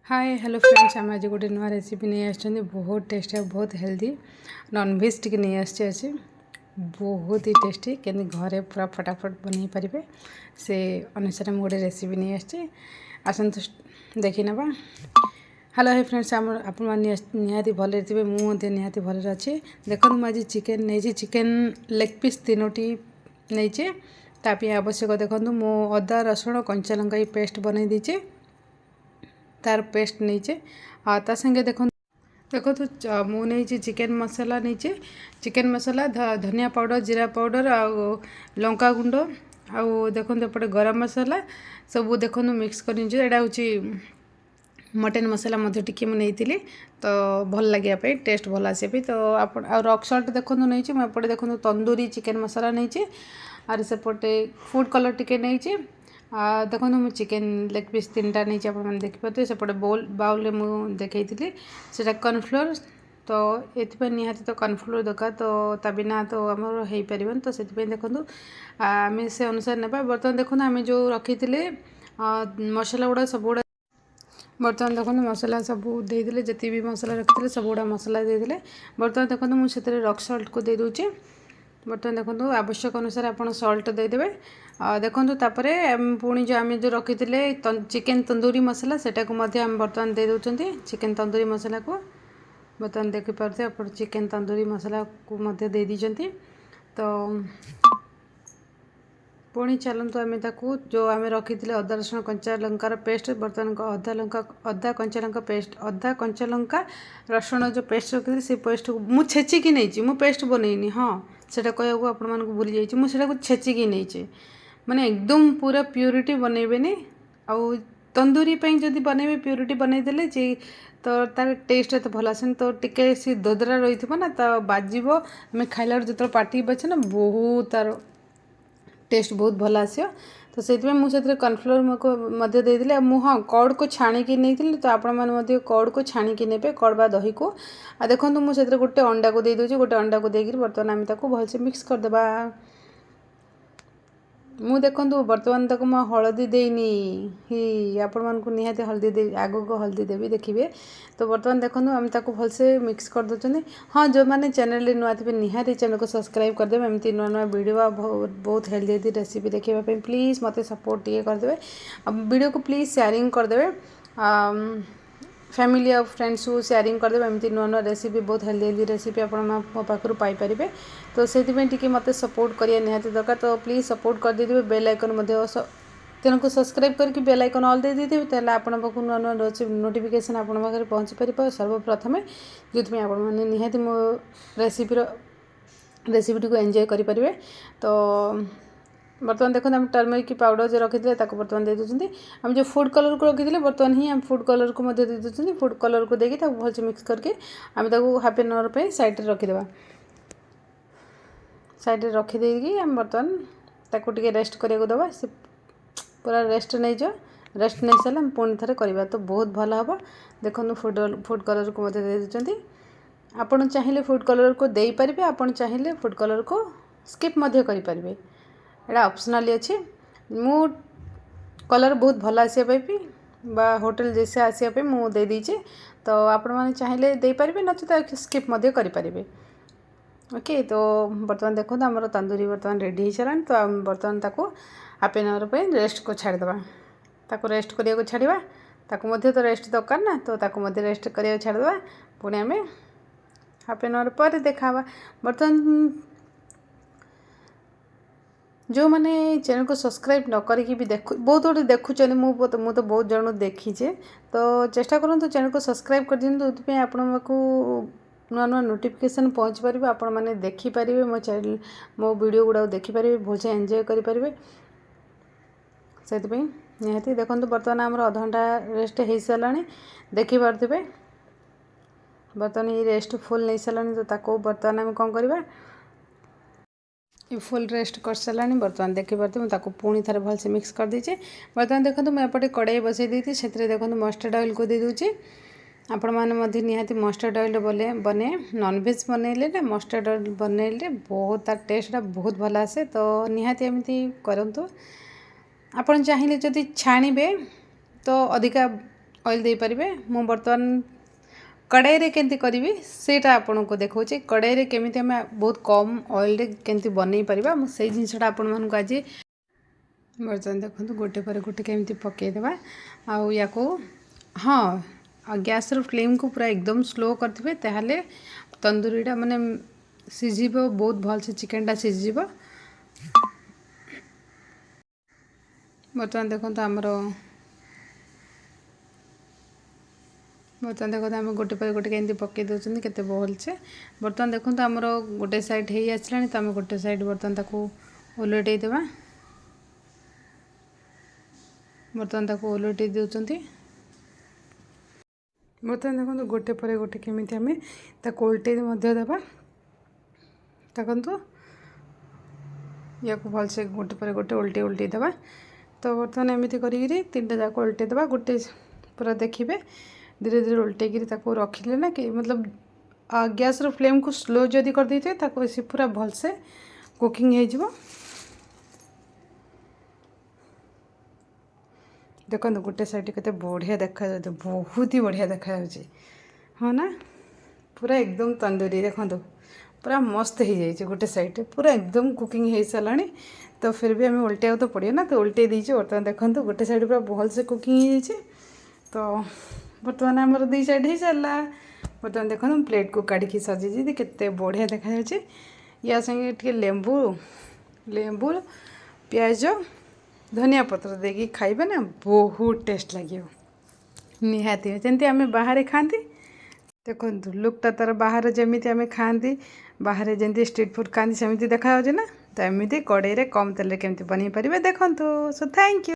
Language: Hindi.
हाय हेलो फ्रेंड्स आम आज गोटे नुआ रेसिपी नहीं आसछन्ती बहुत टेस्टी और बहुत हेल्दी नॉनवेज टी नहीं आसी बहुत ही टेस्टी के घरे पूरा फटाफट बन पारे से अनुसार मुझे गोटे रेसिपी नहीं आसती आसतु देखी नवा। हेलो हाय फ्रेंड्स आपण निहाती भले थे मुझे निहाती भले अच्छे देखो मुझे चिकेन नहीं चिकेन लेग पीस तीनोटी नहीं तापी आवश्यक देखो मु अदा रसुण कंचा लंका पेस्ट बनई दीचे तार पेस्ट नहीं ता संगे देखो देखो तो मुझे चिकेन मसाला नहीं चिकेन मसाला धनिया पाउडर जीरा पाउडर आ लंका गुंड आउ देखो एपटे गरम मसाला सब देखो मिक्स कर मटन मसाला टी मुझे तो भल लगे टेस्ट भल आसे तो आप रॉक सल्ट देखो नहीं मुझे देखो तंदूरी चिकेन मसाला नहीं आर सेपटे फूड कलर टी नहीं देखो मुझे चिकेन लेग पीस तीन टा नहीं आप देखिए सेपटे बाउल मुझे देखी से कॉर्नफ्लोर तो ये निहाती तो कॉर्नफ्लोर दरकार तो ता बिना तो आमर हो पार तो से देखो आम से अनुसार ना बर्तमान देखो आम जो रखी थे मसला गुड़ा सब गुड़ा बर्तमान देखो मसला सब देदेले जी भी मसला रखी सब गुड़ा मसला देदेले बर्तमान देखो मुझे रॉक सल्ट को दे दूचे बर्तमान देखो आवश्यक अनुसार आप सल्ट देदेवे देखो तापर पुणी जो आम जो रखी थे चिकेन तंदूरी मसला सेटा को बर्तमान दे दौरान चिकेन तंदूरी मसला को बर्तमान देखिपारे आप चिकेन तंदूरी मसला को दे दीजिए तो पुणी चलतु आम जो आम रखी थे अदा रसुण कंचा लंकार पेस्ट बर्तमान अदा कंचा लंका पेस्ट अदा कंचा लंका रसुण जो पेस्ट रखी से पेस्ट को मुझे छेचिकी नहीं पेस्ट बनईनी हाँ सेटा कहूँ आपण मानक भूली जाइए मुझे छेचिकी नहीं माने एकदम पूरा प्यूरिटी बनइबेनी आउ तंदूरी जदि बनइबे प्यूरिटी बनईदेले जे तो तार टेस्ट तो भल आसेन तो टिके सी दोदरा रही ना तो बाजिब आम खाइला जो पार्टी बचे ना बहुत तार टेस्ट बहुत भल आसो तो से मुझे कॉर्नफ्लोर को देदेली हाँ कड़ को छाणिकी नहीं तो आपण मैंने कड़ को छाणिकी ने कड़ बा दही को आ देखो मुझे गोटे अंडा को दे दूसरी गोटे अंडा को देकर बर्तमान आम भलसे मिक्स करदे मु देखु बर्तमान तक मैं हलदी देनी ही आपण मानक निहाती हल्दी दे आग को हल्दी देवी देखिए तो बर्तमान देखो आम भलसे मिक्स कर दे हाँ जो मैंने चैनल नुआ थे निहाती चैनल को सब्सक्राइब करदे एमती नुआ नुआ वीडियो बहुत हेल्दी हेल्दी रेसिपी देखापी प्लीज मत सपोर्ट टे करदे वीडियो को प्लीज शेयरिंग करदे फैमिली और फ्रेंड्स को शेयरिंग करदे एमती नुआ नुआ रेसिपी बहुत हेल्दी हेल्दी रेसिपी आप मो पाखु पाइपर तो से मत सपोर्ट करिए निहाती दरकार तो प्लीज सपोर्ट कर दे बेल आइकन तेणु को सब्सक्राइब करके बेल आइकन ऑल दे देते तेल आपण पाक नुआ नुआ नोटिफिकेशन आपण पाखे पहुँची पार सर्वप्रथमे जो आप निहाती मो रेसिपी को एंजॉय करेंगे तो बर्तमान देखो हम टर्मरिक पाउडर जो रखी थे बर्तमान दे दूसरी आम जो फूड कलर को रखी थे बर्तमान ही आम फूड कलर को दे दूसरी फूड कलर को देकी भलसे मिक्स करके आम हाफ एन आवर पे साइड रखीदे साइड रखीदे आम बर्तमान ताको टिके रेस्ट करने दबा से पूरा रेस्ट नहीं जाओ रेस्ट नहीं सारे आम पुणी थे करवा तो बहुत भल हम देखो फूड कलर को दे दूसरी आपड़ चाहिए फूड कलर को दे पारे आपड़ चाहिए फूड कलर को स्किप करें एटा ऑप्शनल अच्छे मु कलर बहुत भल आसापी बा होटल जैसे आसापी मु दे दीचे तो आपण मैंने चाहिए दे पारे नचेत स्किप करें ओके तो बर्तमान देखो आमर तंदूरी बर्तमान रेडी हो सारा तो आम बर्तमान ताको हाफ एन आवर पे रेस्ट को छाड़ीदे ताको रेस्ट करिया छाड़ा ताको तो रेस्ट दरकार ना तो ताको रेस्ट करिया छाड़ीदे पुणी आम हाफ एन आवर पर देखा बर्तमान जो मैंने चैनल को सब्सक्राइब न करके भी देख बहुत गुटे देखुं मुझे तो बहुत जन देखीचे तो चेष्टा करूँ तो चैनल को सब्सक्राइब कर दिखाँ तो आपण नुआ नुआ नोटिफिकेशन पहुँची पारे आपण मैंने देखिपारे मो चैनल मो वीडियो गुड़ा देखिपारे भलसे एंजॉय करेंगे से निहाती देखो बर्तमान आम अध घंटा रेस्ट हो सारा देखिपे बर्तमान ये रेस्ट फुल नहीं सारा तो ताको बर्तमान आम कौन करवा फुल रेस्ट कर सारा बर्तमान देखिपे मुझे पुणी थे भलसे मिक्स कर दीचे बर्तमान देखो मुझे एपटे कड़ाई बसई दी से देखो मस्टर्ड ऑयल को दे दूचे आपण मैंने निहाती मस्टर्ड ऑयल बने नॉनवेज बनइले ना मस्टर्ड ऑयल बनइले बहुत तार टेस्ट बहुत भल आसे तो निहाती एमती करंतु आपण चाहिए जदि छाणीबे तो अधिका ऑयल दे पारिबे। मु बर्तमान कड़ाई रे केमती करी सेटा आपन को देखा कड़ाई रे केमी आम बहुत कम ऑयल रे केमती बनई पारिबा मु सेई जिनसटा आपन मन को आज बर्तमान देखो गोटे पर गोटे केमती पकईदेवा आउ या को हाँ गैस रो फ्लेम को पूरा एकदम स्लो करथिबे ताहाले तंदूरीटा माने सिझिबो बहुत भल से चिकनटा सिझिबो। बर्तमान देखो आमर बर्तमान देखो आम गोटे पर गोटे केमती पकई दउछन केते भल से। बर्तमान देखो आमर गोटे साइड हे आसलानी तो आम गोटे साइड बर्तमान ताको ओलटई देबा। बर्तमान ताको ओलटई देउछंती। बर्तमान देखो गोटे पर गोटे केमिति आम ताको ओल्टे मध्य देबा। देखो या को भल से गोटे पर गोटे उल्टे उल्टे देबा। तो बर्तमान एमती करी तीनटा जाक उल्टे देबा गोटे पूरा देखिए धीरे धीरे उल्टे ताको रखिले ना कि मतलब गैस रो फ्लेम को स्लो जदि कर देते ताको सी पूरा भल से कुकिंग हो जिवो। देखो गोटे साइड केते बढ़िया देखा जाते बहुत ही बढ़िया देखा जाउची हाँ ना पूरा एकदम तंदूरी देखो पूरा मस्त हो जाए गोटे साइड पूरा एकदम कुकिंग हो साराणी। तो फिर भी हमें उल्टे तो पड़े ना तो उल्टे दीजिए। बर्तमान देखो गोटे साइड पूरा भल से कुकिंग हो जाए। तो बर्तमान आमर दी साइड हो सारा। बर्तमान देखो प्लेट को काढ़ी सजी केते बढ़िया देखा जाए। या संगे टे लेंबू लेंबू प्याज धनिया पत्र देकी खाइबे ना बहुत टेस्ट लगे निहाती जमी आम बाहर खाती। देखो लुकटा तार बाहर जमी आम खाती बाहर जमी स्ट्रीट फूड खाती सेमती देखा ना। तो एमती कड़ाई रे कम तेल केमती बन पारे देखो। So thank you.